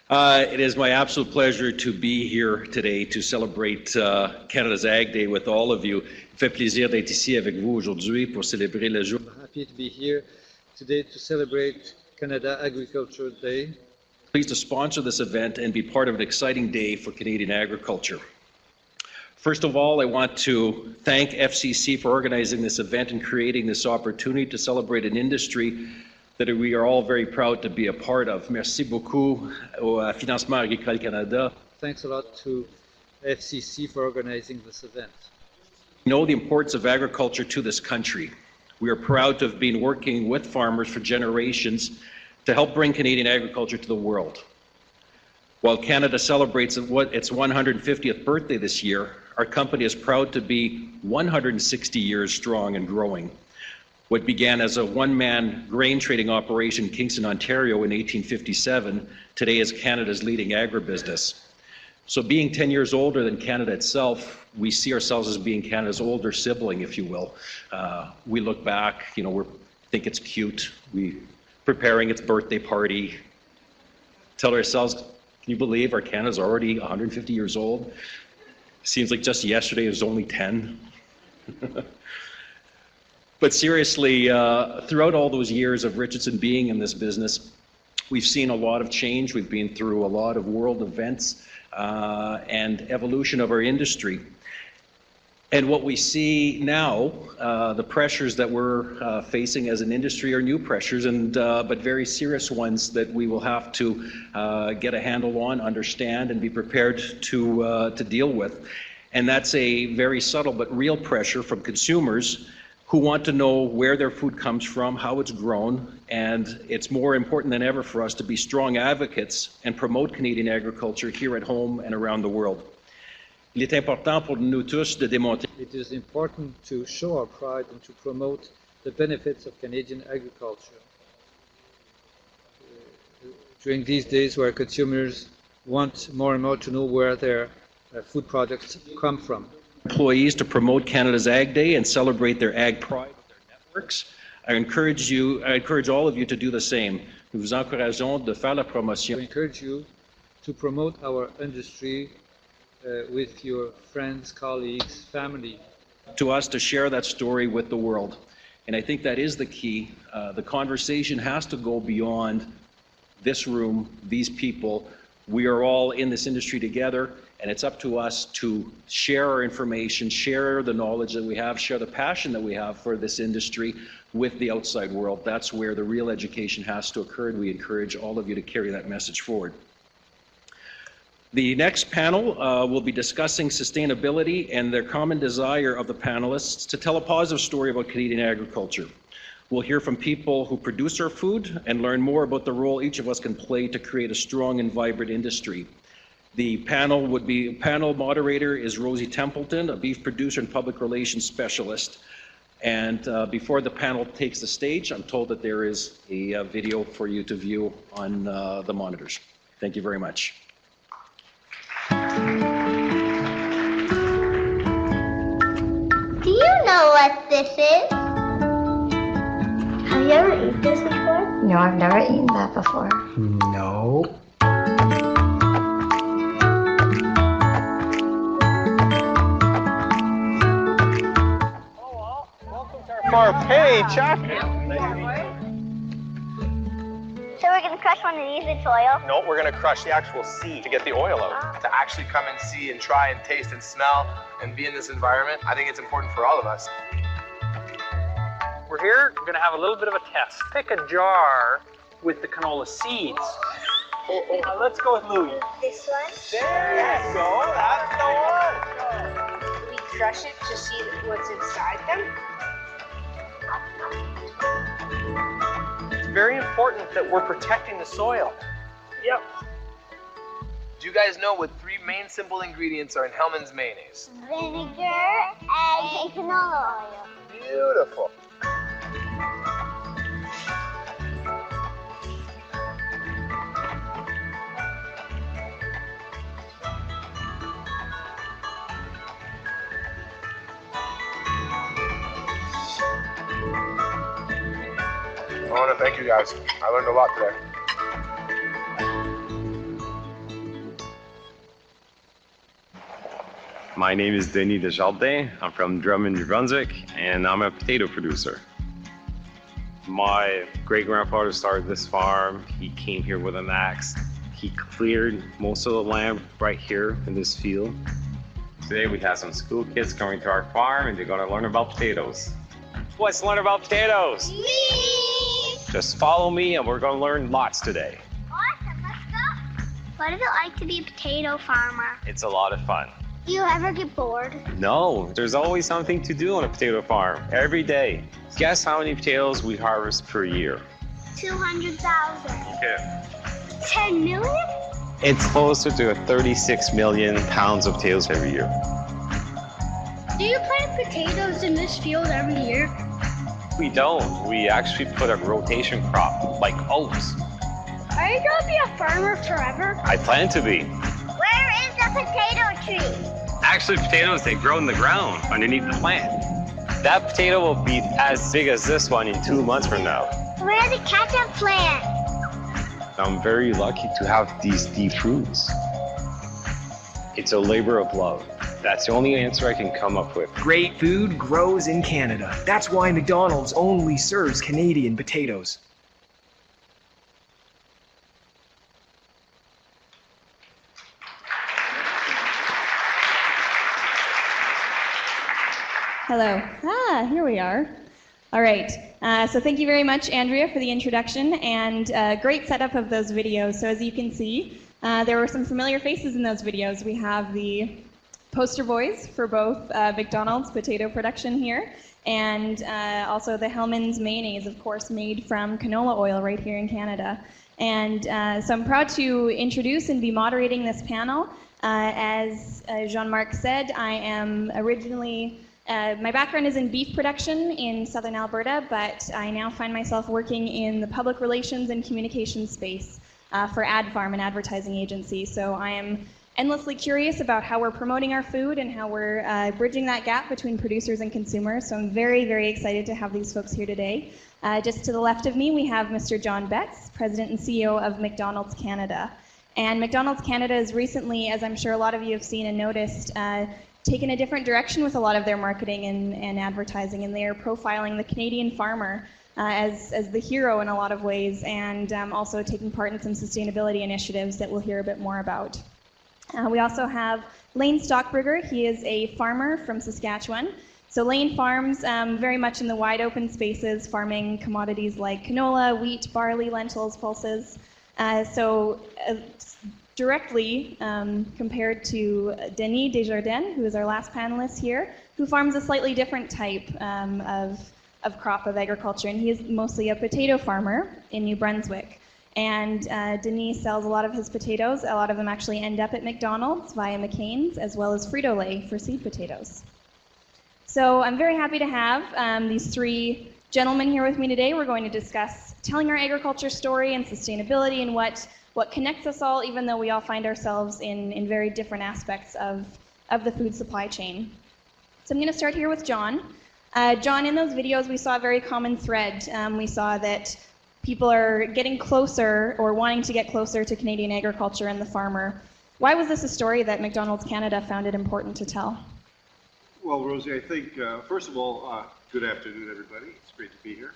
It is my absolute pleasure to be here today to celebrate Canada's Ag Day with all of you. Il fait plaisir d'être ici avec vous aujourd'hui pour célébrer le jour. I'm happy to be here today to celebrate Canada Agriculture Day. Pleased to sponsor this event and be part of an exciting day for Canadian agriculture. First of all, I want to thank FCC for organizing this event and creating this opportunity to celebrate an industry that we are all very proud to be a part of. Merci beaucoup au Financement Agricole Canada. Thanks a lot to FCC for organizing this event. We know the importance of agriculture to this country. We are proud to have been working with farmers for generations to help bring Canadian agriculture to the world. While Canada celebrates its 150th birthday this year, our company is proud to be 160 years strong and growing. What began as a one-man grain trading operation in Kingston, Ontario in 1857, today is Canada's leading agribusiness. So being 10 years older than Canada itself, we see ourselves as being Canada's older sibling, if you will. We look back, we think it's cute. We preparing its birthday party, tell ourselves, can you believe our Canada's already 150 years old? Seems like just yesterday it was only 10. But seriously, throughout all those years of Richardson being in this business, we've seen a lot of change. We've been through a lot of world events and evolution of our industry. And what we see now, the pressures that we're facing as an industry are new pressures, but very serious ones that we will have to get a handle on, understand, and be prepared to deal with. And that's a very subtle but real pressure from consumers who want to know where their food comes from, how it's grown, and it's more important than ever for us to be strong advocates and promote Canadian agriculture here at home and around the world. Il est important pour nous tous de démontrer. It is important to show our pride and to promote the benefits of Canadian agriculture. During these days where consumers want more and more to know where their food products come from. Employees to promote Canada's Ag Day and celebrate their ag pride with their networks. I encourage all of you to do the same. Nous vous encourageons de faire la promotion. We encourage you to promote our industry with your friends, colleagues, family. To us to share that story with the world. And I think that is the key. The conversation has to go beyond this room, these people. We are all in this industry together, and it's up to us to share our information, share the knowledge that we have, share the passion that we have for this industry with the outside world. That's where the real education has to occur, and we encourage all of you to carry that message forward. The next panel will be discussing sustainability and the common desire of the panelists to tell a positive story about Canadian agriculture. We'll hear from people who produce our food and learn more about the role each of us can play to create a strong and vibrant industry. The panel moderator is Rosie Templeton, a beef producer and public relations specialist. And before the panel takes the stage, I'm told that there is a video for you to view on the monitors. Thank you very much. Do you know what this is? Have you ever eaten this before? No, I've never eaten that before. No. Oh, well, welcome to our paycheck. So we're gonna crush one of these into oil? No, we're gonna crush the actual seed to get the oil out. To actually come and see and try and taste and smell and be in this environment, I think it's important for all of us. We're here, we're gonna have a little bit of a test. Pick a jar with the canola seeds. Now let's go with Louis. This one? There you go, that's the one. We crush it to see what's inside them. It's very important that we're protecting the soil. Yep. Do you guys know what 3 main simple ingredients are in Hellmann's mayonnaise? Vinegar, egg, and canola oil. Beautiful. I want to thank you guys. I learned a lot today. My name is Denis Desjardins. I'm from Drummond, New Brunswick, and I'm a potato producer. My great-grandfather started this farm. He came here with an axe. He cleared most of the land right here in this field. Today we have some school kids coming to our farm and they're going to learn about potatoes. Let's learn about potatoes. Just follow me and we're going to learn lots today. Awesome, let's go. What is it like to be a potato farmer? It's a lot of fun. Do you ever get bored? No, there's always something to do on a potato farm, every day. Guess how many potatoes we harvest per year? 200,000. Okay. 10 million? It's closer to 36 million pounds of potatoes every year. Do you plant potatoes in this field every year? We don't. We actually put a rotation crop, like oats. Are you going to be a farmer forever? I plan to be. Where is the potato tree? Actually, potatoes, they grow in the ground underneath the plant. That potato will be as big as this one in 2 months from now. Where's the ketchup plant? I'm very lucky to have these deep roots. It's a labor of love. That's the only answer I can come up with. Great food grows in Canada. That's why McDonald's only serves Canadian potatoes. Hello. Here we are. All right. So thank you very much, Andrea, for the introduction and great setup of those videos. So as you can see, there were some familiar faces in those videos. We have the poster boys for both McDonald's potato production here and also the Hellmann's mayonnaise, of course, made from canola oil right here in Canada. And so I'm proud to introduce and be moderating this panel. As Jean-Marc said, I am originally my background is in beef production in southern Alberta, but I now find myself working in the public relations and communications space for AdFarm, an advertising agency. So I am endlessly curious about how we're promoting our food and how we're bridging that gap between producers and consumers. So I'm very, very excited to have these folks here today. Just to the left of me, we have Mr. John Betts, President and CEO of McDonald's Canada. And McDonald's Canada is recently, as I'm sure a lot of you have seen and noticed, taken a different direction with a lot of their marketing and advertising, and they are profiling the Canadian farmer as the hero in a lot of ways, and also taking part in some sustainability initiatives that we'll hear a bit more about. We also have Lane Stockbrugger. He is a farmer from Saskatchewan. So Lane farms very much in the wide open spaces, farming commodities like canola, wheat, barley, lentils, pulses. Directly compared to Denis Desjardins, who is our last panelist here, who farms a slightly different type of crop of agriculture, and he is mostly a potato farmer in New Brunswick. And Denis sells a lot of his potatoes. A lot of them actually end up at McDonald's via McCain's, as well as Frito-Lay for seed potatoes. So I'm very happy to have these three gentlemen here with me today. We're going to discuss telling our agriculture story and sustainability and what connects us all, even though we all find ourselves in very different aspects of the food supply chain. So I'm going to start here with John. John, in those videos, we saw a very common thread. We saw that people are getting closer or wanting to get closer to Canadian agriculture and the farmer. Why was this a story that McDonald's Canada found it important to tell? Well, Rosie, I think, first of all, good afternoon, everybody. It's great to be here.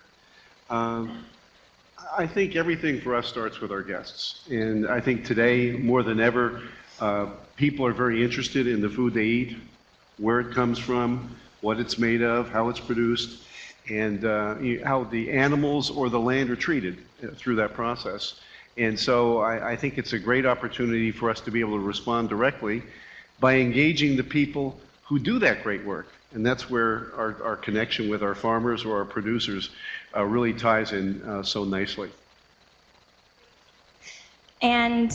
I think everything for us starts with our guests. And I think today, more than ever, people are very interested in the food they eat, where it comes from, what it's made of, how it's produced, and how the animals or the land are treated through that process. And so I think it's a great opportunity for us to be able to respond directly by engaging the people who do that great work. And that's where our connection with our farmers or our producers really ties in so nicely. And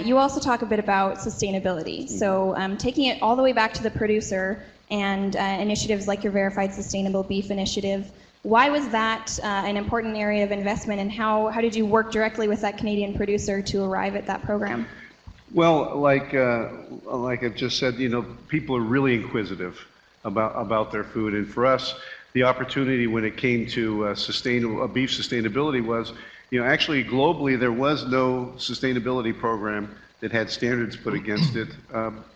you also talk a bit about sustainability. So taking it all the way back to the producer and initiatives like your Verified Sustainable Beef Initiative, why was that an important area of investment, and how did you work directly with that Canadian producer to arrive at that program? Well, like I've just said, people are really inquisitive about their food, and for us, the opportunity when it came to beef sustainability was, actually globally there was no sustainability program that had standards put against it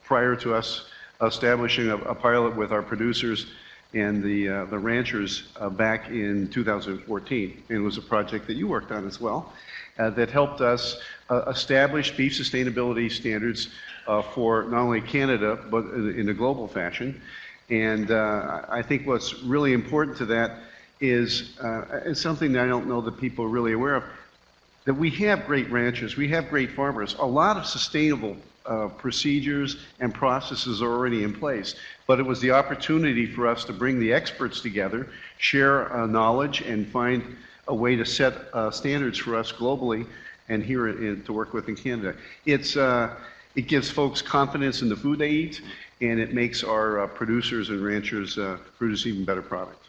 prior to us establishing a pilot with our producers and the ranchers back in 2014. And it was a project that you worked on as well that helped us establish beef sustainability standards for not only Canada, but in a global fashion. And I think what's really important to that is something that I don't know that people are really aware of, that we have great ranchers, we have great farmers. A lot of sustainable procedures and processes are already in place, but it was the opportunity for us to bring the experts together, share knowledge, and find a way to set standards for us globally and here to work with in Canada. It gives folks confidence in the food they eat, and it makes our producers and ranchers produce even better product.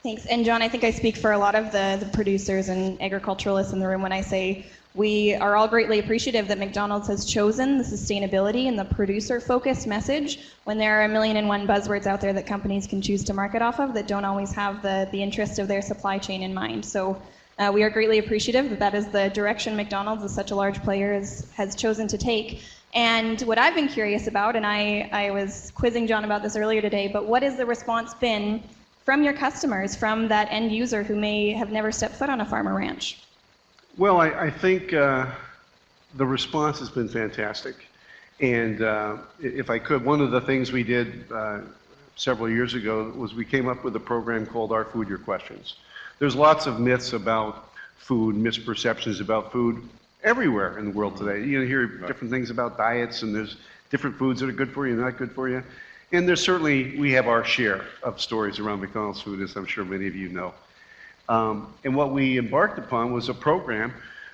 Thanks. And John, I think I speak for a lot of the producers and agriculturalists in the room when I say we are all greatly appreciative that McDonald's has chosen the sustainability and the producer-focused message when there are 1,000,001 buzzwords out there that companies can choose to market off of that don't always have the interest of their supply chain in mind. So we are greatly appreciative that that is the direction McDonald's, as such a large player, has chosen to take. And what I've been curious about, and I was quizzing John about this earlier today, but what has the response been from your customers, from that end user who may have never stepped foot on a farm or ranch? Well, I think the response has been fantastic. And if I could, one of the things we did several years ago was we came up with a program called Our Food, Your Questions. There's lots of myths about food, misperceptions about food everywhere in the world today. You hear different things about diets, and there's different foods that are good for you and not good for you. And there's certainly, we have our share of stories around McDonald's food, as I'm sure many of you know. And what we embarked upon was a program,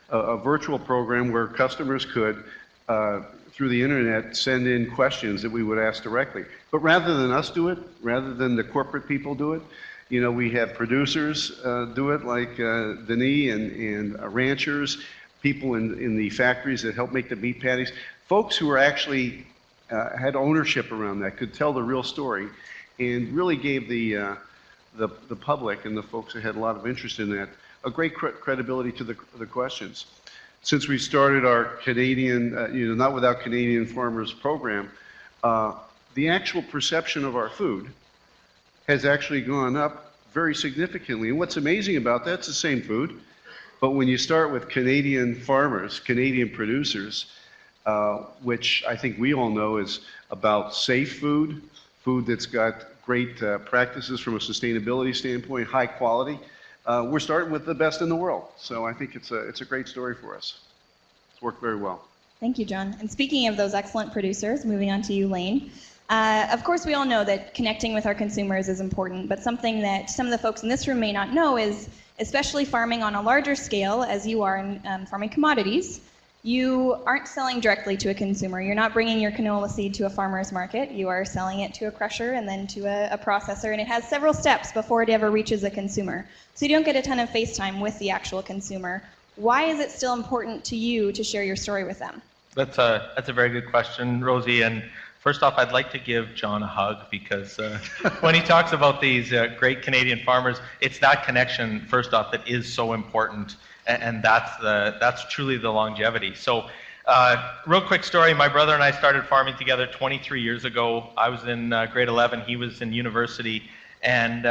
a virtual program where customers could, through the internet, send in questions that we would ask directly. But rather than us do it, rather than the corporate people do it, we have producers do it, like Denis and ranchers, people in the factories that help make the meat patties, folks who are actually had ownership around that, could tell the real story, and really gave the public and the folks that had a lot of interest in that a great credibility to the questions. Since we started our Canadian, Not Without Canadian Farmers program, the actual perception of our food has actually gone up very significantly. And what's amazing about that, it's the same food, but when you start with Canadian farmers, Canadian producers, which I think we all know is about safe food, food that's got great practices from a sustainability standpoint, high quality. We're starting with the best in the world. So I think it's a great story for us. It's worked very well. Thank you, John. And speaking of those excellent producers, moving on to you, Lane. Of course, we all know that connecting with our consumers is important, but something that some of the folks in this room may not know is, especially farming on a larger scale, as you are in farming commodities, you aren't selling directly to a consumer. You're not bringing your canola seed to a farmer's market. You are selling it to a crusher and then to a processor, and it has several steps before it ever reaches a consumer. So you don't get a ton of face time with the actual consumer. Why is it still important to you to share your story with them? That's a very good question, Rosie. And first off, I'd like to give John a hug, because when he talks about these great Canadian farmers, it's that connection, first off, that is so important. And that's truly the longevity. So real quick story, my brother and I started farming together 23 years ago. I was in grade 11, he was in university, and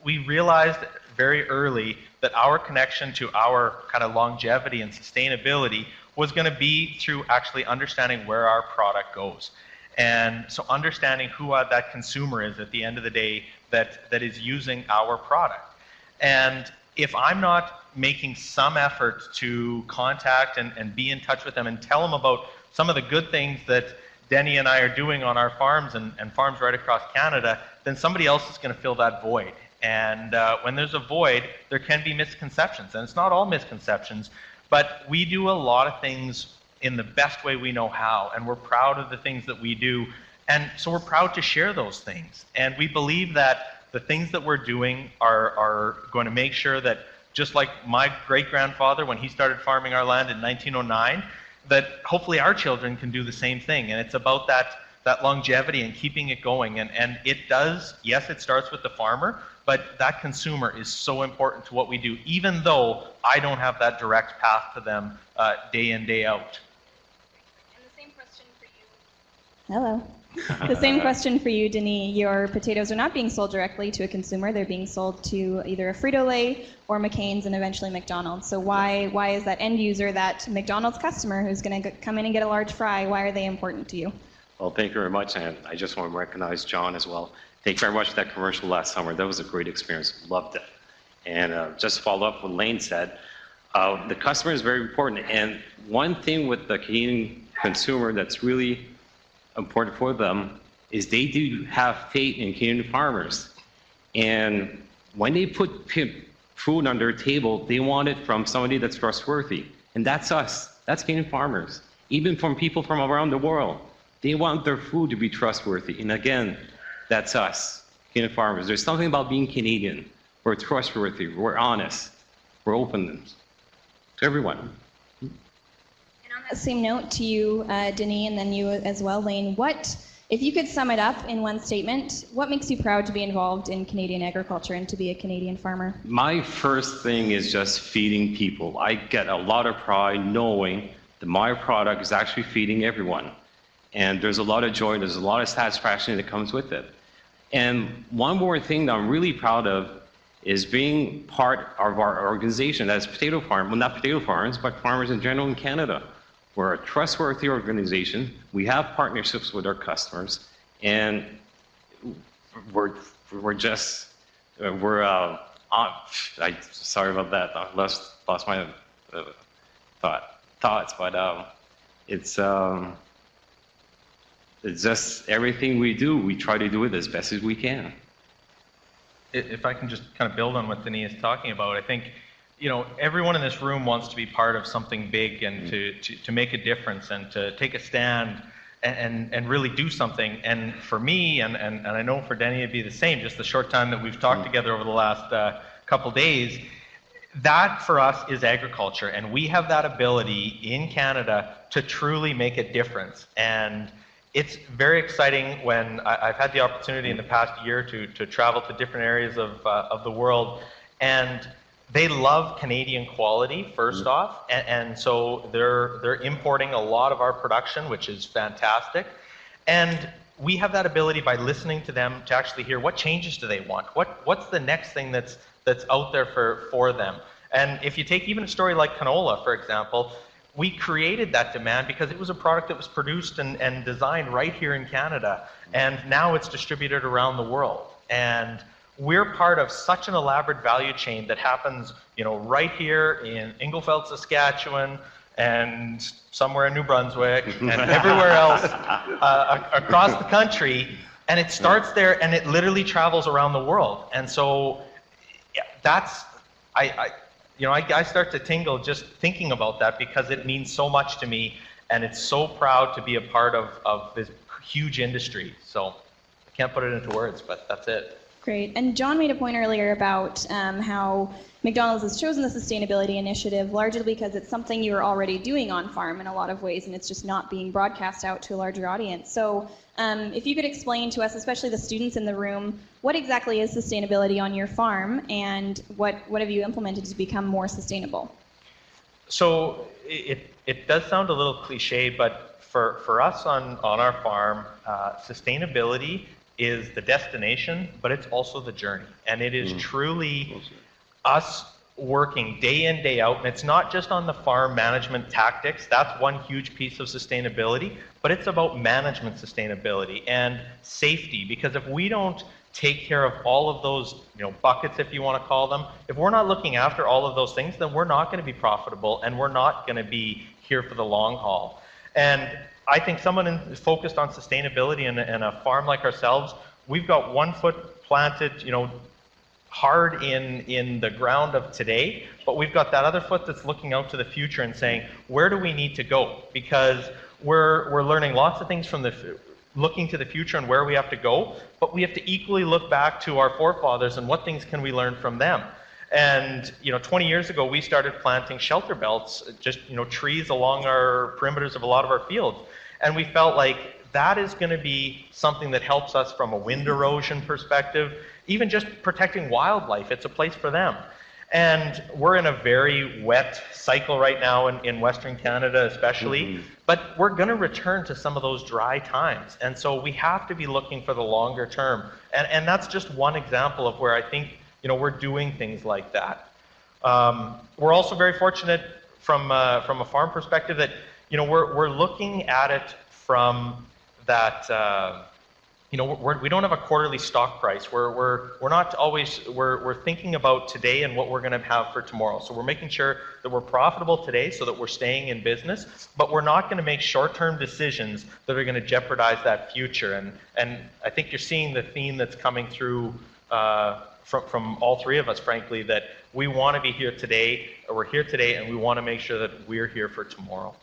we realized very early that our connection to our kind of longevity and sustainability was going to be through actually understanding where our product goes. And so understanding who that consumer is at the end of the day that is using our product. And if I'm not making some effort to contact and be in touch with them and tell them about some of the good things that Denis and I are doing on our farms and farms right across Canada, then somebody else is going to fill that void. And when there's a void, there can be misconceptions. And it's not all misconceptions, but we do a lot of things in the best way we know how, and we're proud of the things that we do. And so we're proud to share those things. And we believe that the things that we're doing are going to make sure that, just like my great-grandfather when he started farming our land in 1909, that hopefully our children can do the same thing. And it's about that longevity and keeping it going. And it does, yes, it starts with the farmer, but that consumer is so important to what we do, even though I don't have that direct path to them day in, day out. And the same question for you. Hello. The same question for you, Denis. Your potatoes are not being sold directly to a consumer. They're being sold to either a Frito-Lay or McCain's and eventually McDonald's. So why is that end user, that McDonald's customer who's going to come in and get a large fry, why are they important to you? Well, thank you very much, and I just want to recognize John as well. Thank you very much for that commercial last summer. That was a great experience. Loved it. And just to follow up what Lane said, the customer is very important. And one thing with the Canadian consumer that's really important for them is they do have faith in Canadian farmers. And when they put food on their table, they want it from somebody that's trustworthy. And that's us. That's Canadian farmers. Even from people from around the world. They want their food to be trustworthy. And again, that's us, Canadian farmers. There's something about being Canadian. We're trustworthy. We're honest. We're open to everyone. On that same note to you, Denis, and then you as well, Lane, if you could sum it up in one statement, what makes you proud to be involved in Canadian agriculture and to be a Canadian farmer? My first thing is just feeding people. I get a lot of pride knowing that my product is actually feeding everyone. And there's a lot of joy, there's a lot of satisfaction that comes with it. And one more thing that I'm really proud of is being part of our organization as potato farm, well, not potato farmers, but farmers in general in Canada. We're a trustworthy organization. We have partnerships with our customers, and sorry about that. I lost my thoughts, but it's just everything we do. We try to do it as best as we can. If I can just kind of build on what Denis is talking about, I think, everyone in this room wants to be part of something big and to make a difference and to take a stand and really do something. And for me, and I know for Denis it'd be the same, just the short time that we've talked together over the last couple days, that for us is agriculture. And we have that ability in Canada to truly make a difference. And it's very exciting when I've had the opportunity in the past year to travel to different areas of the world, and they love Canadian quality first off, and so they're importing a lot of our production, which is fantastic. And we have that ability by listening to them to actually hear what changes do they want, what's the next thing that's out there for them. And if you take even a story like canola, for example, we created that demand because it was a product that was produced and designed right here in Canada, and now it's distributed around the world. And we're part of such an elaborate value chain that happens, right here in Inglefeld, Saskatchewan, and somewhere in New Brunswick, and everywhere else across the country. And it starts there, and it literally travels around the world. And so, I start to tingle just thinking about that because it means so much to me, and it's so proud to be a part of this huge industry. So I can't put it into words, but that's it. Great. And John made a point earlier about how McDonald's has chosen the sustainability initiative largely because it's something you're already doing on farm in a lot of ways, and it's just not being broadcast out to a larger audience. So if you could explain to us, especially the students in the room, what exactly is sustainability on your farm, and what have you implemented to become more sustainable? So it does sound a little cliche, but for us on our farm, sustainability is the destination, but it's also the journey. And it is truly us working day in, day out. And it's not just on the farm management tactics. That's one huge piece of sustainability, but it's about management sustainability and safety. Because if we don't take care of all of those, buckets, if you want to call them, if we're not looking after all of those things, then we're not going to be profitable, and we're not going to be here for the long haul. And I think someone focused on sustainability in a farm like ourselves, we've got one foot planted, hard in the ground of today, but we've got that other foot that's looking out to the future and saying, where do we need to go? Because we're learning lots of things from looking to the future and where we have to go, but we have to equally look back to our forefathers and what things can we learn from them. And 20 years ago, we started planting shelter belts, just trees along our perimeters of a lot of our fields. And we felt like that is going to be something that helps us from a wind erosion perspective, even just protecting wildlife. It's a place for them. And we're in a very wet cycle right now in Western Canada especially. But we're going to return to some of those dry times. And so we have to be looking for the longer term. And that's just one example of where I think, we're doing things like that. We're also very fortunate from a farm perspective that, we're looking at it from that, we don't have a quarterly stock price. We're not always, we're thinking about today and what we're going to have for tomorrow. So we're making sure that we're profitable today so that we're staying in business, but we're not going to make short-term decisions that are going to jeopardize that future. And I think you're seeing the theme that's coming through from all three of us, frankly, that we want to be here today, or we're here today, and we want to make sure that we're here for tomorrow.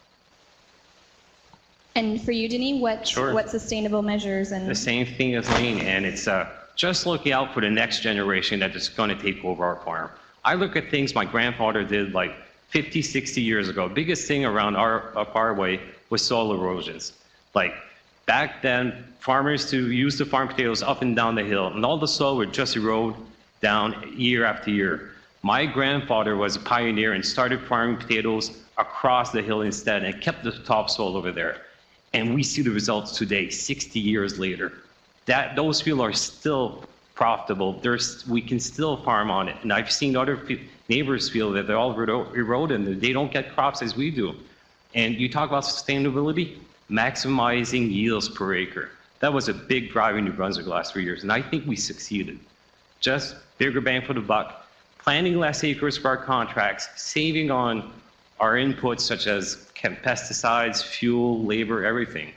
And for you, Denis, what sustainable measures and... The same thing as Lane, and it's just looking out for the next generation that is going to take over our farm. I look at things my grandfather did like 50, 60 years ago. Biggest thing around up our way was soil erosions. Like back then, farmers to use to farm potatoes up and down the hill, and all the soil would just erode down year after year. My grandfather was a pioneer and started farming potatoes across the hill instead and kept the topsoil over there. And we see the results today, 60 years later. Those fields are still profitable. We can still farm on it. And I've seen other neighbors feel that they're all eroded and they don't get crops as we do. And you talk about sustainability, maximizing yields per acre. That was a big drive in New Brunswick the last 3 years, and I think we succeeded. Just bigger bang for the buck, planting less acres for our contracts, saving on our inputs such as pesticides, fuel, labor, everything.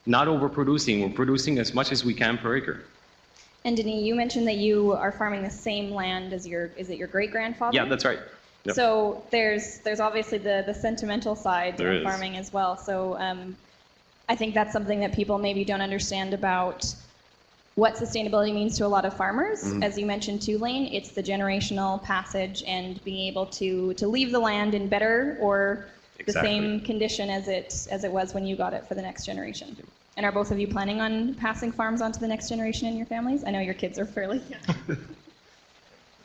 Not overproducing, we're producing as much as we can per acre. And Denis, you mentioned that you are farming the same land as is it your great-grandfather? Yeah, that's right. Yep. So there's obviously the sentimental side of farming as well. So I think that's something that people maybe don't understand about what sustainability means to a lot of farmers. Mm-hmm. As you mentioned too, Lane, it's the generational passage and being able to leave the land in better or the same condition as it was when you got it for the next generation. And are both of you planning on passing farms on to the next generation in your families? I know your kids are fairly young.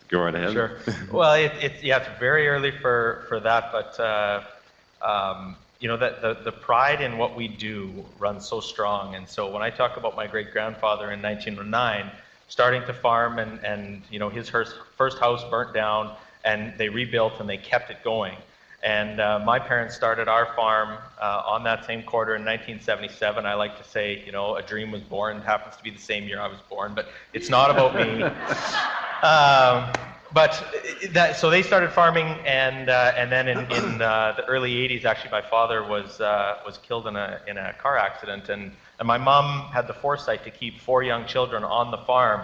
Go right ahead. Sure. Well, it's very early for that, but the pride in what we do runs so strong. And so when I talk about my great-grandfather in 1909 starting to farm and his first house burnt down and they rebuilt and they kept it going. And my parents started our farm on that same quarter in 1977. I like to say, a dream was born. It happens to be the same year I was born, but it's not about me. So they started farming, and then in the early 80s, actually, my father was killed in a car accident, and my mom had the foresight to keep 4 young children on the farm,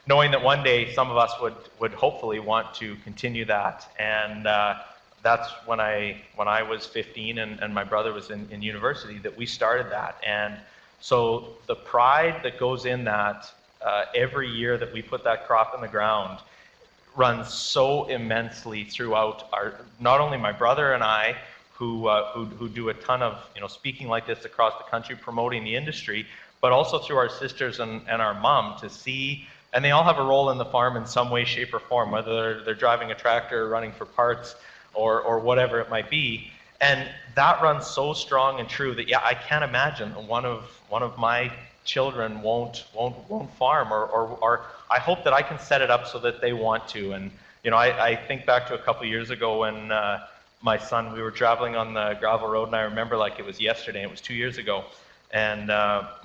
knowing that one day some of us would hopefully want to continue that. And that's when I was 15 and my brother was in university that we started that. And so the pride that goes in that every year that we put that crop in the ground runs so immensely throughout not only my brother and I, who do a ton of speaking like this across the country, promoting the industry, but also through our sisters and our mom to see, and they all have a role in the farm in some way, shape, or form, whether they're driving a tractor or running for parts or whatever it might be. And that runs so strong and true that I can't imagine one of my children won't farm, or I hope that I can set it up so that they want to. And I think back to a couple years ago when my son, we were traveling on the gravel road, and I remember like it was yesterday. It was 2 years ago, and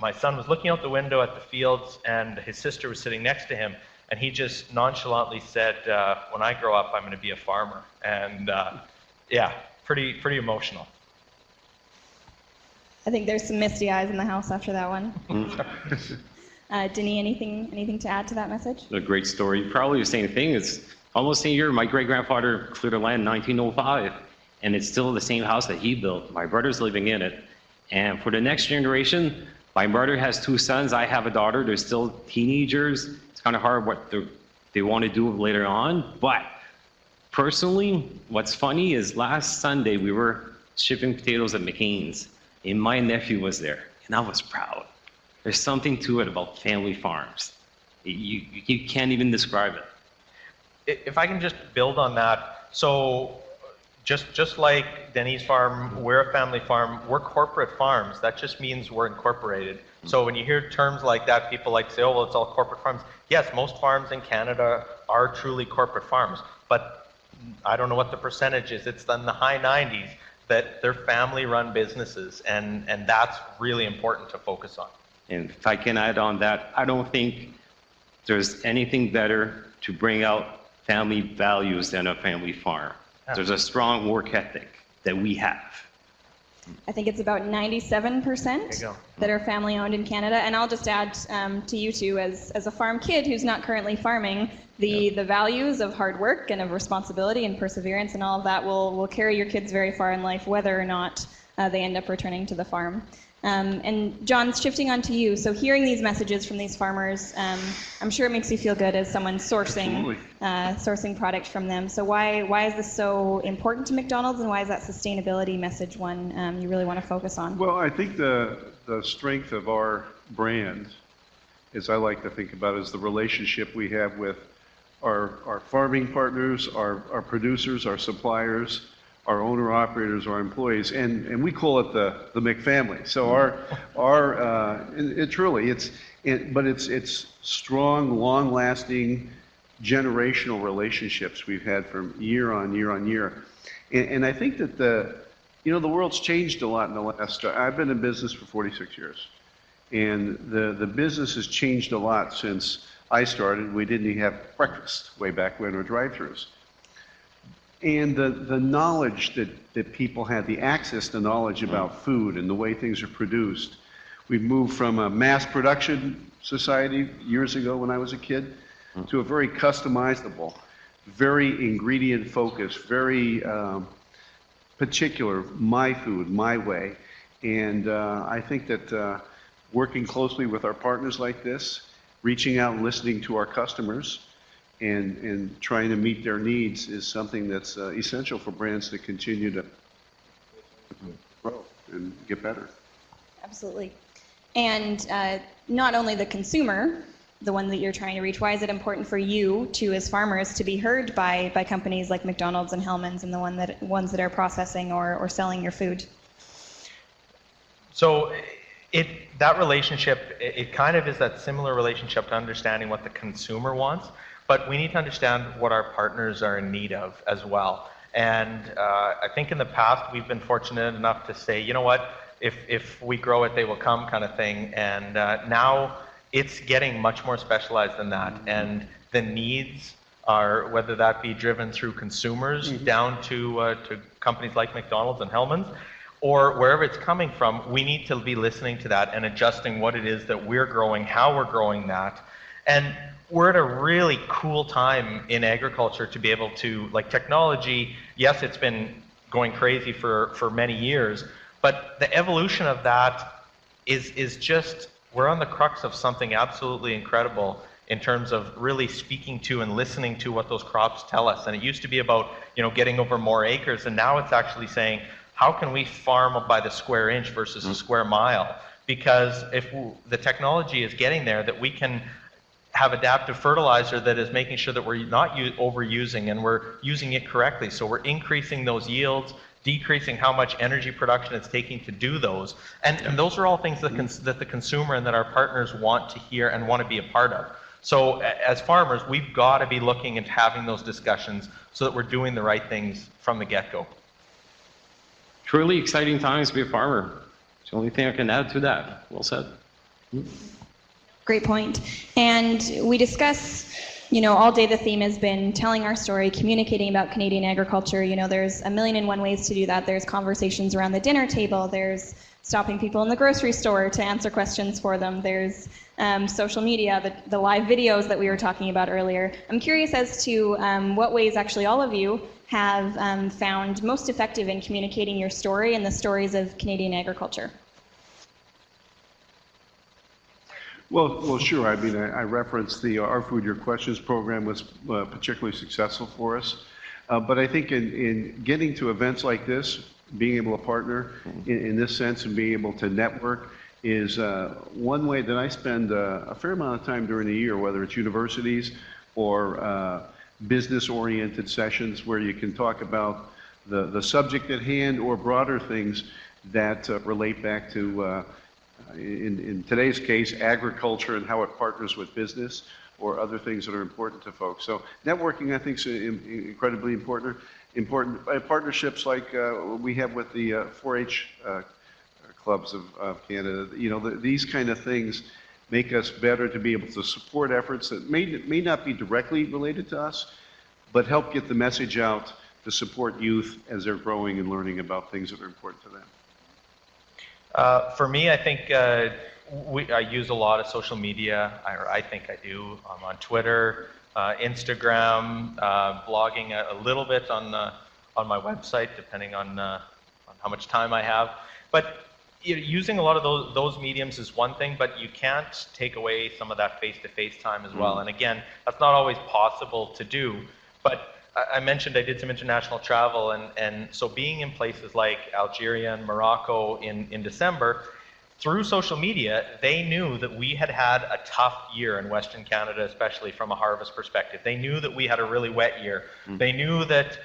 my son was looking out the window at the fields, and his sister was sitting next to him, and he just nonchalantly said, "When I grow up, I'm going to be a farmer." And pretty emotional. I think there's some misty eyes in the house after that one. Denis, anything to add to that message? A great story. Probably the same thing. It's almost the same year. My great-grandfather cleared the land in 1905, and it's still the same house that he built. My brother's living in it. And for the next generation, my brother has 2 sons. I have a daughter. They're still teenagers. It's kind of hard what they want to do later on. But personally, what's funny is last Sunday we were shipping potatoes at McCain's, and my nephew was there, and I was proud. There's something to it about family farms. You can't even describe it. If I can just build on that, so just like Denis Farm, we're a family farm, we're corporate farms. That just means we're incorporated. So when you hear terms like that, people like to say, oh, well, it's all corporate farms. Yes, most farms in Canada are truly corporate farms, but I don't know what the percentage is. It's in the high 90s that they're family-run businesses, and that's really important to focus on. And if I can add on that, I don't think there's anything better to bring out family values than a family farm. There's a strong work ethic that we have. I think it's about 97% that are family owned in Canada. And I'll just add to you two, as a farm kid who's not currently farming, the values of hard work and of responsibility and perseverance and all of that will carry your kids very far in life, whether or not they end up returning to the farm. And John, shifting on to you, so hearing these messages from these farmers, I'm sure it makes you feel good as someone sourcing product from them. So why is this so important to McDonald's, and why is that sustainability message one you really want to focus on? Well, I think the strength of our brand, as I like to think about, is the relationship we have with our farming partners, our producers, our suppliers, our owner-operators, our employees, and we call it the McFamily. So it's strong, long-lasting, generational relationships we've had from year on year on year, and I think that the world's changed a lot in the last. I've been in business for 46 years, and the business has changed a lot since I started. We didn't even have breakfast way back when, or drive-thrus. And the knowledge that people had, the access to knowledge about food and the way things are produced. We've moved from a mass production society years ago when I was a kid to a very customizable, very ingredient focused, very particular, my food, my way. And I think that working closely with our partners like this, reaching out and listening to our customers, and trying to meet their needs is something that's essential for brands to continue to grow and get better. Absolutely. And not only the consumer, the one that you're trying to reach, why is it important for you to, as farmers, to be heard by companies like McDonald's and Hellmann's and the ones that are processing or selling your food? So that relationship, it kind of is that similar relationship to understanding what the consumer wants. But we need to understand what our partners are in need of as well. And I think in the past, we've been fortunate enough to say, you know what, if we grow it, they will come kind of thing. And now it's getting much more specialized than that. And the needs are, whether that be driven through consumers down to companies like McDonald's and Hellmann's, or wherever it's coming from, we need to be listening to that and adjusting what it is that we're growing, how we're growing that. And we're at a really cool time in agriculture to be able to, like technology, yes, it's been going crazy for many years, but the evolution of that is just, we're on the crux of something absolutely incredible in terms of really speaking to and listening to what those crops tell us. And it used to be about, getting over more acres, and now it's actually saying, how can we farm by the square inch versus a square mile? Because if the technology is getting there, that we can have adaptive fertilizer that is making sure that we're not overusing and we're using it correctly. So we're increasing those yields, decreasing how much energy production it's taking to do those. And those are all things that the consumer and that our partners want to hear and want to be a part of. So as farmers, we've got to be looking and having those discussions so that we're doing the right things from the get-go. Truly exciting times to be a farmer. It's the only thing I can add to that. Well said. Great point. And we discuss, all day the theme has been telling our story, communicating about Canadian agriculture. There's 1,000,001 ways to do that. There's conversations around the dinner table. There's stopping people in the grocery store to answer questions for them. There's social media, the live videos that we were talking about earlier. I'm curious as to what ways actually all of you have found most effective in communicating your story and the stories of Canadian agriculture. Well, sure. I mean, I referenced the Our Food, Your Questions program was particularly successful for us. But I think in getting to events like this, being able to partner in this sense and being able to network is one way that I spend a fair amount of time during the year, whether it's universities or business-oriented sessions where you can talk about the subject at hand or broader things that relate back to, in today's case, agriculture and how it partners with business or other things that are important to folks. So networking, I think, is incredibly important. Partnerships like we have with the 4-H clubs of Canada, these kind of things make us better to be able to support efforts that may not be directly related to us, but help get the message out to support youth as they're growing and learning about things that are important to them. For me, I think I use a lot of social media, or I think I do. I'm on Twitter, Instagram, blogging a little bit on my website, depending on how much time I have. But using a lot of those mediums is one thing, but you can't take away some of that face-to-face time as well. And again, that's not always possible to do. But I mentioned I did some international travel, and so being in places like Algeria and Morocco in December, through social media, they knew that we had had a tough year in Western Canada, especially from a harvest perspective. They knew that we had a really wet year. They knew that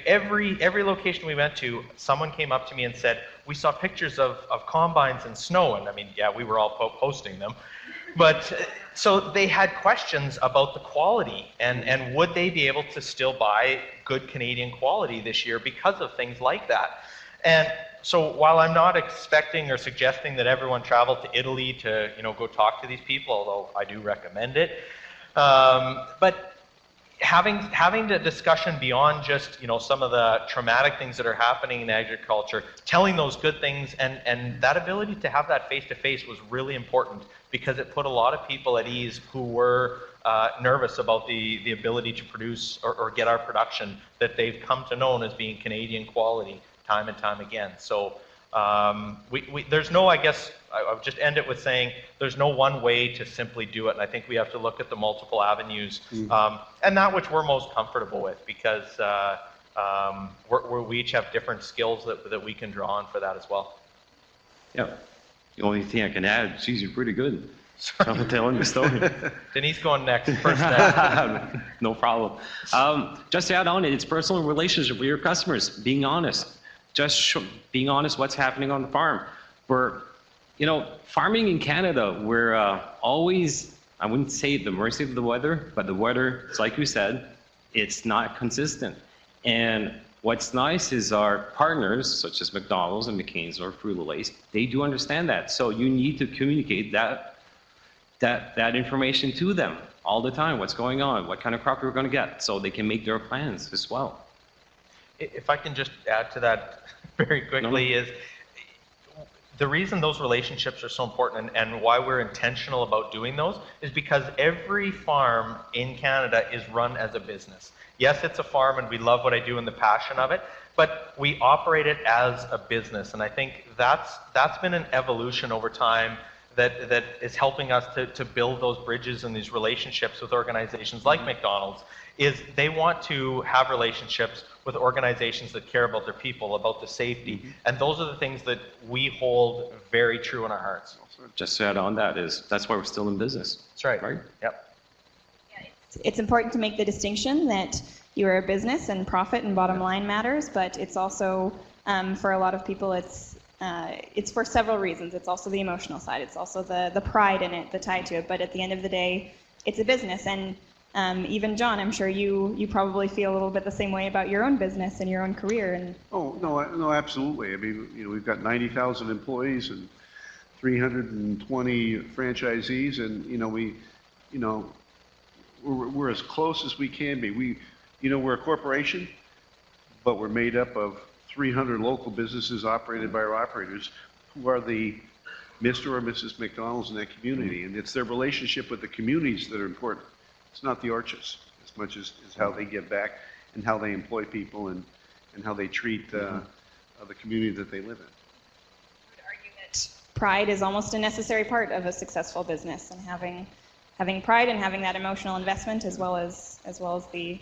every location we went to, someone came up to me and said, we saw pictures of combines and snow, and I mean, yeah, we were all posting them. But so they had questions about the quality and would they be able to still buy good Canadian quality this year because of things like that. And so while I'm not expecting or suggesting that everyone travel to Italy to go talk to these people, although I do recommend it, but having the discussion beyond just some of the traumatic things that are happening in agriculture, telling those good things, and that ability to have that face-to-face was really important because it put a lot of people at ease who were nervous about the ability to produce or get our production that they've come to know as being Canadian quality time and time again. So there's no, I guess, I'll just end it with saying there's no one way to simply do it. And I think we have to look at the multiple avenues and that which we're most comfortable with, because we each have different skills that we can draw on for that as well. Yeah. The only thing I can add, geez, you're pretty good. I'm telling the story. Denise going next, first next. No problem. Just to add on it, it's personal relationship with your customers, being honest. Just being honest what's happening on the farm. Farming in Canada, we're always, I wouldn't say at the mercy of the weather, but the weather, it's like you said, it's not consistent. And what's nice is our partners, such as McDonald's and McCain's or Fruit-Lays, they do understand that. So you need to communicate that information to them all the time. What's going on? What kind of crop we're going to get? So they can make their plans as well. If I can just add to that very quickly, is the reason those relationships are so important and why we're intentional about doing those is because every farm in Canada is run as a business. Yes, it's a farm and we love what I do and the passion of it, but we operate it as a business. And I think that's been an evolution over time that is helping us to build those bridges and these relationships with organizations like McDonald's. Is they want to have relationships with organizations that care about their people, about the safety. And those are the things that we hold very true in our hearts. Just to add on that's why we're still in business. That's right. Right? Yep. It's important to make the distinction that you are a business and profit and bottom line matters, but it's also, for a lot of people, it's for several reasons. It's also the emotional side. It's also the pride in it, the tie to it. But at the end of the day, it's a business. And even John, I'm sure you probably feel a little bit the same way about your own business and your own career. And oh no, absolutely. I mean, we've got 90,000 employees and 320 franchisees, and we're as close as we can be. We're a corporation, but we're made up of 300 local businesses operated by our operators, who are the Mr. or Mrs. McDonald's in that community, and it's their relationship with the communities that are important. It's not the arches as much as how they give back and how they employ people and how they treat the community that they live in. I would argue that pride is almost a necessary part of a successful business, and having pride and having that emotional investment as well as the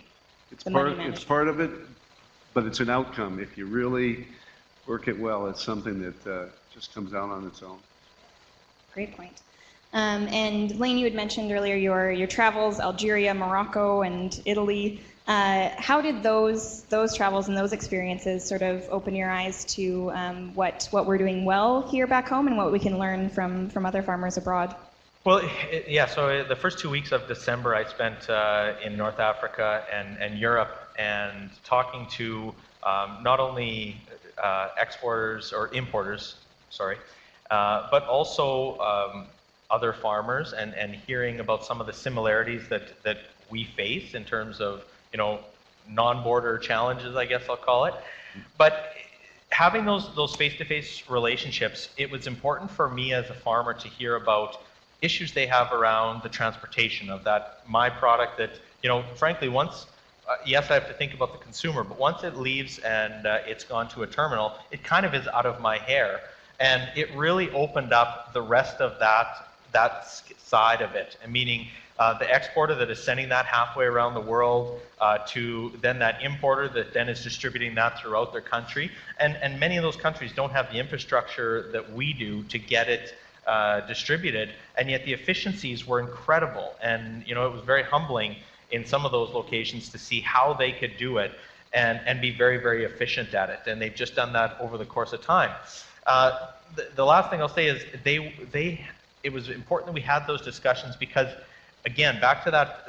money management. It's part of it, but it's an outcome. If you really work it well, it's something that just comes out on its own. Great point. And Lane, you had mentioned earlier your travels, Algeria, Morocco, and Italy. How did those travels and those experiences sort of open your eyes to what we're doing well here back home and what we can learn from other farmers abroad? Well, yeah, so the first 2 weeks of December I spent in North Africa and Europe, and talking to not only exporters or importers, sorry, but also other farmers, and hearing about some of the similarities that we face in terms of, you know, non-border challenges, I guess I'll call it. But having those face-to-face relationships, it was important for me as a farmer to hear about issues they have around the transportation of my product that, you know, frankly, once, yes, I have to think about the consumer, but once it leaves and it's gone to a terminal, it kind of is out of my hair. And it really opened up the rest of that side of it, and meaning the exporter that is sending that halfway around the world to then that importer that then is distributing that throughout their country. And many of those countries don't have the infrastructure that we do to get it distributed, and yet the efficiencies were incredible. And, you know, it was very humbling in some of those locations to see how they could do it and be very, very efficient at it. And they've just done that over the course of time. The last thing I'll say is it was important that we had those discussions because, again, back to that,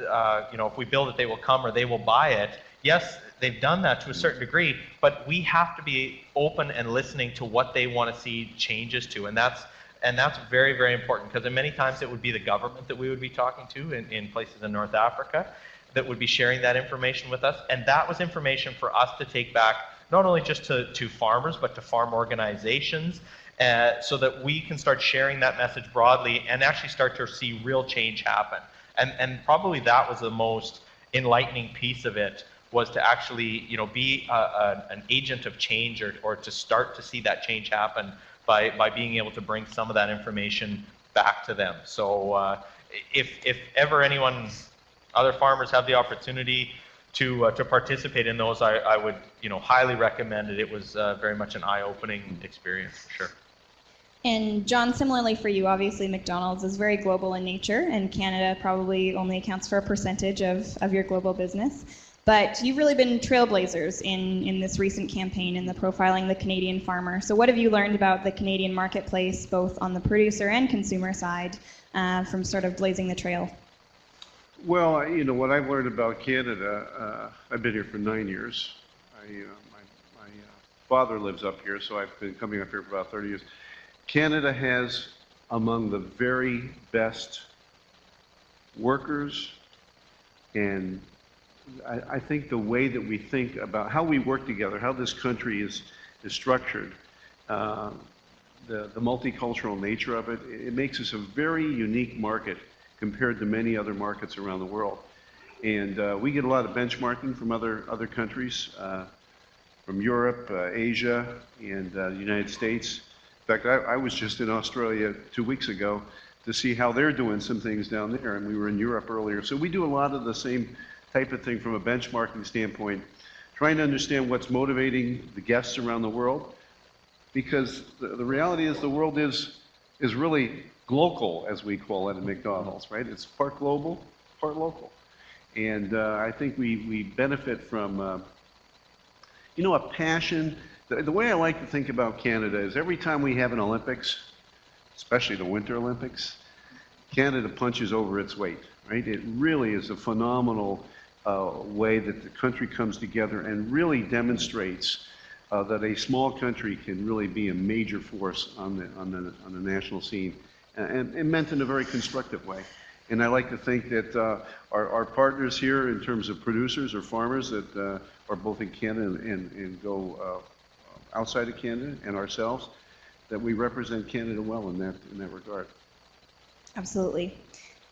you know, if we build it, they will come or they will buy it. Yes, they've done that to a certain degree, but we have to be open and listening to what they want to see changes to. And that's very, very important, because many times it would be the government that we would be talking to in places in North Africa that would be sharing that information with us. And that was information for us to take back, not only just to farmers, but to farm organizations, so that we can start sharing that message broadly and actually start to see real change happen. And probably that was the most enlightening piece of it, was to actually, you know, be an agent of change, or to start to see that change happen by being able to bring some of that information back to them. So if ever other farmers have the opportunity to participate in those, I would, you know, highly recommend it. It was very much an eye-opening experience, for sure. And John, similarly for you, obviously McDonald's is very global in nature, and Canada probably only accounts for a percentage of your global business. But you've really been trailblazers in this recent campaign in the profiling the Canadian farmer. So what have you learned about the Canadian marketplace, both on the producer and consumer side, from sort of blazing the trail? Well, you know, what I've learned about Canada, I've been here for 9 years. My father lives up here, so I've been coming up here for about 30 years. Canada has among the very best workers, and I think the way that we think about how we work together, how this country is structured, the multicultural nature of it, it makes us a very unique market compared to many other markets around the world. And we get a lot of benchmarking from other countries, from Europe, Asia, and the United States. In fact, I was just in Australia 2 weeks ago to see how they're doing some things down there, and we were in Europe earlier. So we do a lot of the same type of thing from a benchmarking standpoint, trying to understand what's motivating the guests around the world, because the reality is the world is really global, as we call it at McDonald's, right? It's part global, part local. And I think we benefit from, you know, a passion. The way I like to think about Canada is every time we have an Olympics, especially the Winter Olympics, Canada punches over its weight, right? It really is a phenomenal way that the country comes together and really demonstrates that a small country can really be a major force on the national scene, and meant in a very constructive way. And I like to think that our partners here in terms of producers or farmers that are both in Canada and go outside of Canada, and ourselves, that we represent Canada well in that regard. Absolutely.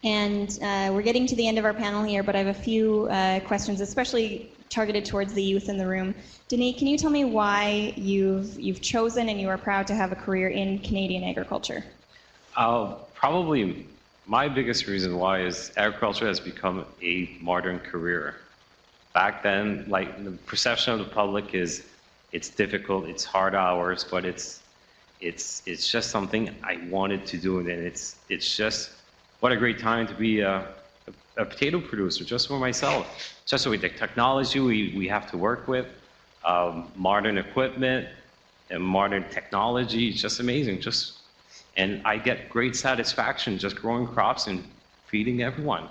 And we're getting to the end of our panel here, but I have a few questions, especially targeted towards the youth in the room. Denis, can you tell me why you've chosen and you are proud to have a career in Canadian agriculture? Probably my biggest reason why is agriculture has become a modern career. Back then, like, the perception of the public is it's difficult, it's hard hours, but it's just something I wanted to do, and it's just what a great time to be a potato producer, just for myself. Especially with the technology we have to work with, modern equipment and modern technology. It's just amazing. And I get great satisfaction just growing crops and feeding everyone.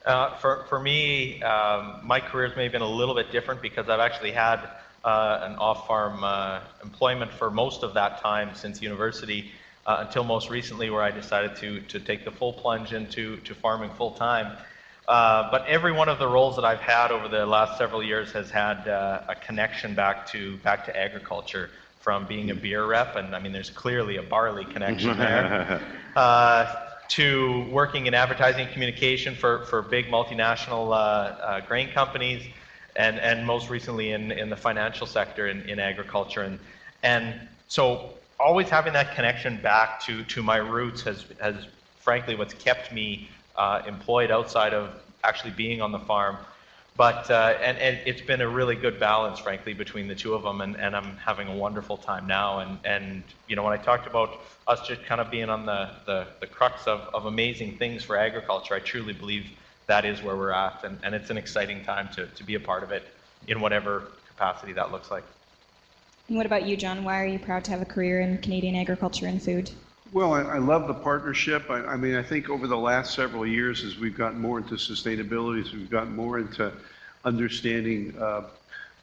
For me, my career's maybe been a little bit different because I've actually had an off-farm employment for most of that time since university, until most recently where I decided to take the full plunge into farming full-time. But every one of the roles that I've had over the last several years has had a connection back to agriculture, from being a beer rep, and I mean there's clearly a barley connection there, to working in advertising and communication for big multinational grain companies, and most recently in the financial sector in agriculture. And so always having that connection back to my roots has frankly what's kept me employed outside of actually being on the farm. But and it's been a really good balance, frankly, between the two of them, and I'm having a wonderful time now. And you know, when I talked about us just kind of being on the crux of amazing things for agriculture, I truly believe that is where we're at, and it's an exciting time to be a part of it in whatever capacity that looks like. And what about you, John? Why are you proud to have a career in Canadian agriculture and food? Well, I love the partnership. I mean, I think over the last several years, as we've gotten more into sustainability, as we've gotten more into understanding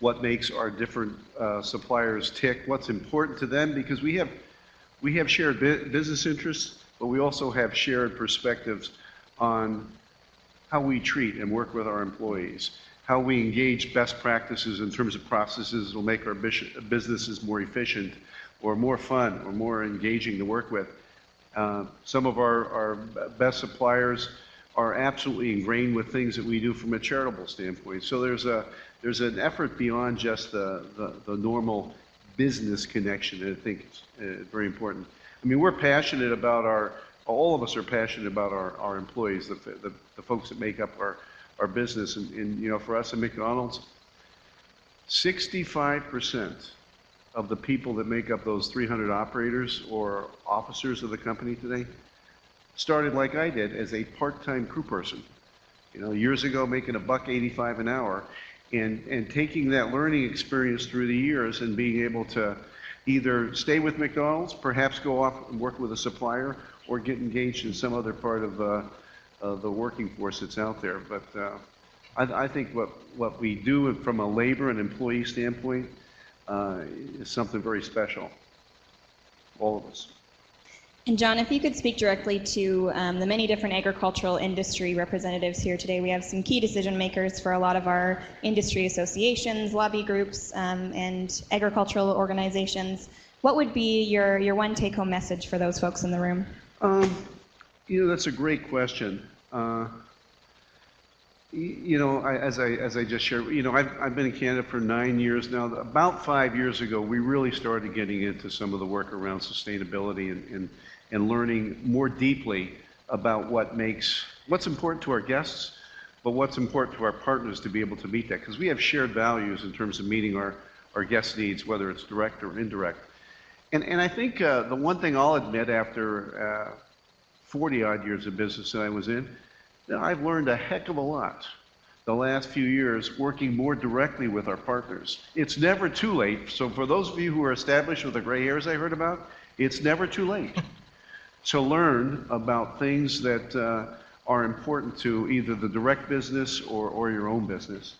what makes our different suppliers tick, what's important to them, because we have shared business interests, but we also have shared perspectives on how we treat and work with our employees, how we engage best practices in terms of processes that will make our businesses more efficient or more fun or more engaging to work with. Some of our best suppliers are absolutely ingrained with things that we do from a charitable standpoint. So there's an effort beyond just the normal business connection, and I think it's very important. I mean, we're passionate about all of us are passionate about our employees, the folks that make up our business. And you know, for us at McDonald's, 65% of the people that make up those 300 operators or officers of the company today started like I did as a part-time crew person. You know, years ago, making $1.85 an hour, and taking that learning experience through the years and being able to either stay with McDonald's, perhaps go off and work with a supplier, or get engaged in some other part of the working force that's out there. But I think what we do from a labor and employee standpoint is something very special, all of us. And John, if you could speak directly to the many different agricultural industry representatives here today. We have some key decision makers for a lot of our industry associations, lobby groups, and agricultural organizations. What would be your one take-home message for those folks in the room? You know, that's a great question. You know, as I just shared, you know, I've been in Canada for 9 years now. About 5 years ago, we really started getting into some of the work around sustainability and learning more deeply about what's important to our guests, but what's important to our partners to be able to meet that. Because we have shared values in terms of meeting our guests' needs, whether it's direct or indirect. And I think the one thing I'll admit after 40-odd years of business that I was in, I've learned a heck of a lot the last few years working more directly with our partners. It's never too late. So for those of you who are established with the gray hairs I heard about, it's never too late to learn about things that are important to either the direct business or your own business.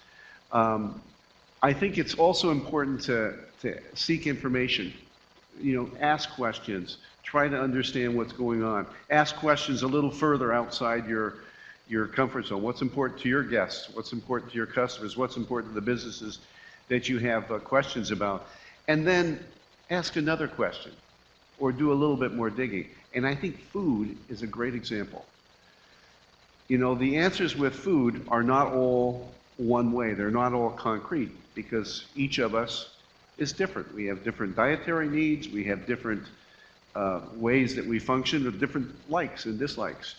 I think it's also important to seek information. You know, ask questions, try to understand what's going on. Ask questions a little further outside your comfort zone. What's important to your guests? What's important to your customers? What's important to the businesses that you have questions about? And then ask another question or do a little bit more digging. And I think food is a great example. You know, the answers with food are not all one way. They're not all concrete because each of us is different. We have different dietary needs. We have different ways that we function with different likes and dislikes.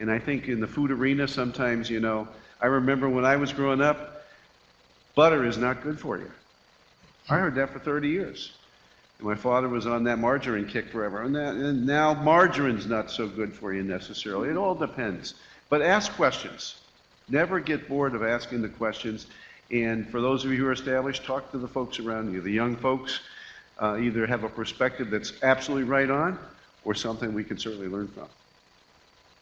And I think in the food arena, sometimes, you know, I remember when I was growing up, butter is not good for you. I heard that for 30 years. My father was on that margarine kick forever, and now margarine's not so good for you necessarily. It all depends. But ask questions. Never get bored of asking the questions. And for those of you who are established, talk to the folks around you. The young folks either have a perspective that's absolutely right on or something we can certainly learn from.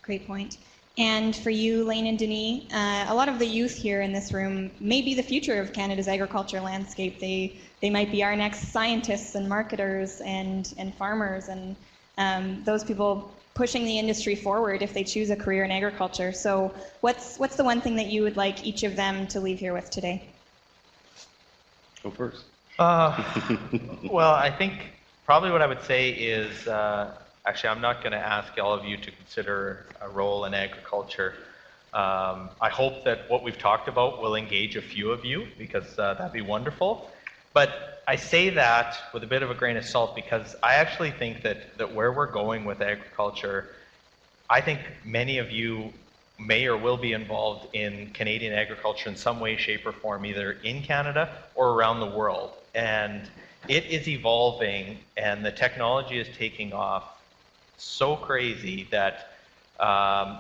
Great point. And for you, Lane and Denis, a lot of the youth here in this room may be the future of Canada's agriculture landscape. They might be our next scientists and marketers and farmers and those people pushing the industry forward if they choose a career in agriculture. So what's the one thing that you would like each of them to leave here with today? Go first. Well, I think probably what I would say is, actually, I'm not going to ask all of you to consider a role in agriculture. I hope that what we've talked about will engage a few of you, because that'd be wonderful. But I say that with a bit of a grain of salt, because I actually think that where we're going with agriculture, I think many of you may or will be involved in Canadian agriculture in some way, shape, or form, either in Canada or around the world. And it is evolving, and the technology is taking off so crazy that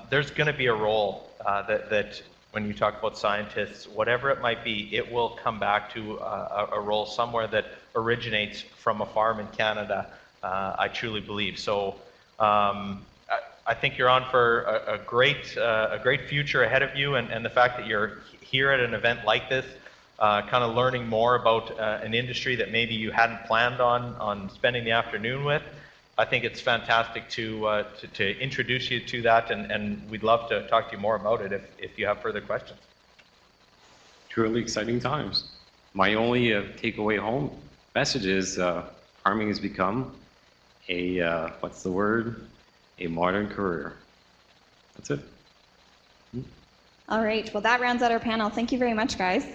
there's going to be a role that when you talk about scientists, whatever it might be, it will come back to a role somewhere that originates from a farm in Canada, I truly believe. So I think you're on for a great future ahead of you, and the fact that you're here at an event like this, kind of learning more about an industry that maybe you hadn't planned on spending the afternoon with. I think it's fantastic to introduce you to that, and we'd love to talk to you more about it if you have further questions. Truly exciting times. My only takeaway home message is farming has become a, what's the word? A modern career. That's it. All right, well, that rounds out our panel. Thank you very much, guys.